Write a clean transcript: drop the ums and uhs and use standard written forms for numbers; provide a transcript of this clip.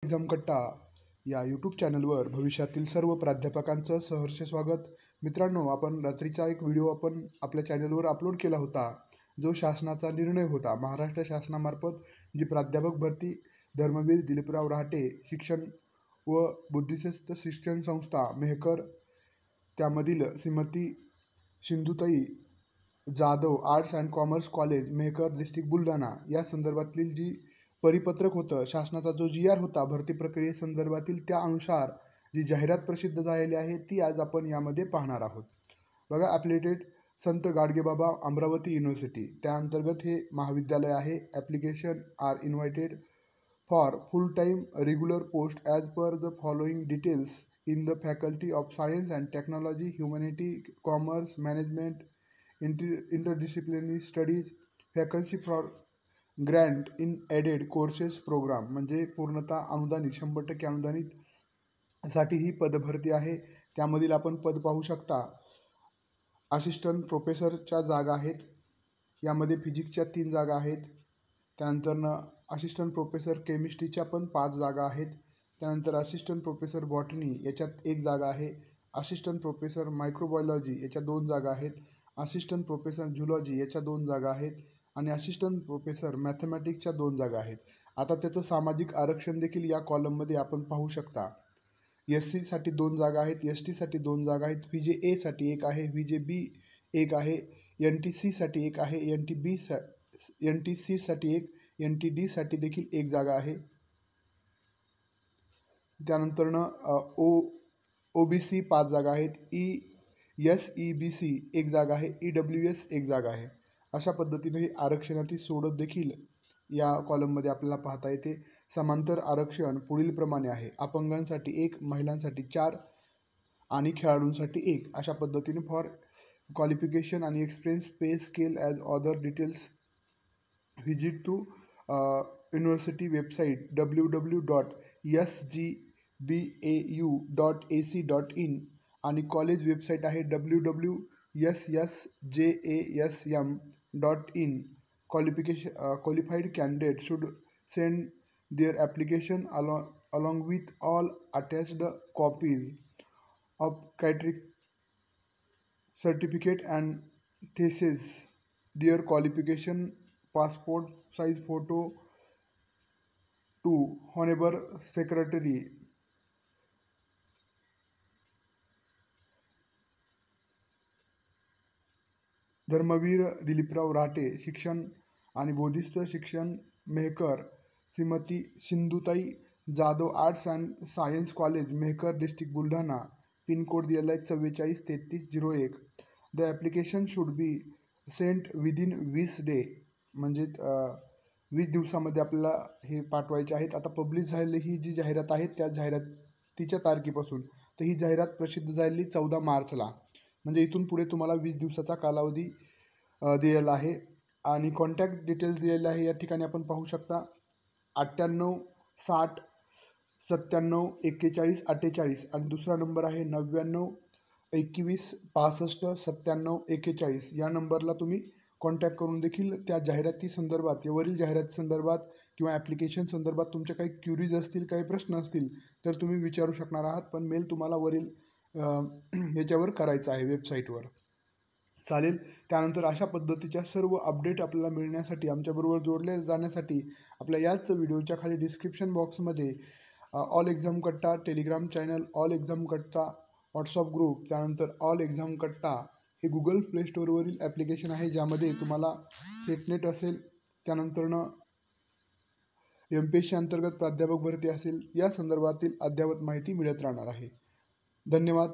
Exam कट्टा या YouTube चॅनलवर भविष्यातील सर्व प्राध्यापकांचं सहर्ष स्वागत। मित्रांनो, आपण रात्रीचा एक व्हिडिओ आपण आपल्या चॅनलवर अपलोड केला होता, जो शासनाचा निर्णय होता। महाराष्ट्र शासनामार्फत जी प्राध्यापक भरती धर्मवीर दिलीपराव रहाटे शिक्षण व बुद्धिस्त शिक्षण संस्था मेहकर, त्यामधील Shrimati Sindhutai Jadhav arts and commerce college Mehkar district Buldhana या संदर्भातील जी परिपत्रक होतं, शासनाचा जो GR होता भरती प्रक्रियेसंदर्भातील, त्या अनुसार जी जाहिरात प्रसिद्ध झालेली आहे ती आज आपण यामध्ये पाहणार आहोत। बघा, ॲप्लिकेटेड संत गाडगेबाबा अमरावती युनिव्हर्सिटी, त्या अंतर्गत हे महाविद्यालय आहे। Application are invited for full time regular post as per the following details in the faculty of science and technology, humanity, commerce, management, interdisciplinary studies, vacancy for grant in aided courses programme, म्हणजे पूर्णतः अनुदानित 100% अनुदानित साठी ही पदभरती आहे। त्यामधील आपण पद पाहू शकता। असिस्टंट प्रोफेसरच्या जागा आहेत, यामध्ये फिजिक्सच्या 3 जागा आहेत। त्यानंतर असिस्टंट प्रोफेसर केमिस्ट्रीच्या पण 5 जागा आहेत। त्यानंतर असिस्टंट प्रोफेसर बॉटनी याच्यात 1 जागा आहे। असिस्टंट प्रोफेसर मायक्रोबायोलॉजी याच्या 2 जागा आहेत। असिस्टंट प्रोफेसर झुलॉजी याच्या 2 जागा आहेत आणि असिस्टंट प्रोफेसर मॅथमॅटिक्सच्या 2 जागा आहेत। आता त्याचं सामाजिक आरक्षण देखील या कॉलममध्ये आपण पाहू शकता। SC साठी 2 जागा आहेत, ST साठी 2 जागा आहेत, VJA साठी 1 आहे, VJB 1 आहे, NTC साठी 1 आहे, NTC साठी 1, NTD साठी देखील 1 जागा आहे। त्यानंतर OBC 5 जागा आहेत, SEBC 1 जागा आहे, EWS 1 जागा आहे। अशा पद्धतीने हे आरक्षणातील सोडत देखील या कॉलममध्ये आपल्याला पाहता येते। समांतर आरक्षण पुढील प्रमाणे आहे। अपंगांसाठी 1, महिलांसाठी 4 आणि खेळाडूंसाठी 1। अशा पद्धतीने फॉर क्वालिफिकेशन आणि experience pay scale as other details visit to university website www.sgbau.ac.in आणि कॉलेज वेबसाईट आहे www.ssjasm.in. Qualified candidate should send their application along with all attached copies of category certificate and thesis, their qualification, passport size photo to Honorable Secretary Dharmaveer Diliprao Rahate शिक्षण आणि Buddhist शिक्षण Mehkar, Shrimati Sindhutai Jadhav arts and science college Mehkar district Buldhana, pin code दिलेला आहे 443301। The application should be sent within 20 day, म्हणजे 20 दिवसामध्ये आपल्याला हे पाठवायचे आहेत। आता पब्लिश झालेली ही जी जाहिरात आहे त्या जाहिरातीच्या तारखेपासून, तर ही जाहिरात प्रसिद्ध झालेली 14 मार्चला, म्हणजे इथून पुढे तुम्हाला 20 दिवसाचा कालावधी दिलेला आहे। आणि कॉन्टॅक्ट डिटेल्स दिलेले आहे या ठिकाणी आपण पाहू शकता। 98 60 97 41 48 आणि दुसरा नंबर आहे 99 21 65 97 41। या नंबरला तुम्ही कॉन्टॅक्ट करून देखील त्या जाहिराती संदर्भात, वरील जाहिराती संदर्भात किंवा ॲप्लिकेशन संदर्भात तुमचे काही क्युरीज असतील, काही प्रश्न असतील तर तुम्ही विचारू शकणार आहात। पण मेल तुम्हाला वरील याच्यावर करायचा आहे, वेबसाईटवर, चालेल। त्यानंतर अशा पद्धतीच्या सर्व अपडेट आपल्याला मिळण्यासाठी, आमच्याबरोबर जोडले जाण्यासाठी आपल्या याच व्हिडिओच्या खाली डिस्क्रिप्शन बॉक्समध्ये ऑल एक्झाम कट्टा टेलिग्राम चॅनल, ऑल एक्झाम कट्टा व्हॉट्सअप ग्रुप, त्यानंतर ऑल एक्झाम कट्टा हे गुगल प्ले स्टोअरवरील ॲप्लिकेशन आहे, ज्यामध्ये तुम्हाला सेटनेट असेल, त्यानंतर MPSC अंतर्गत प्राध्यापक भरती असेल, या संदर्भातील अद्ययावत माहिती मिळत राहणार आहे। धन्यवाद।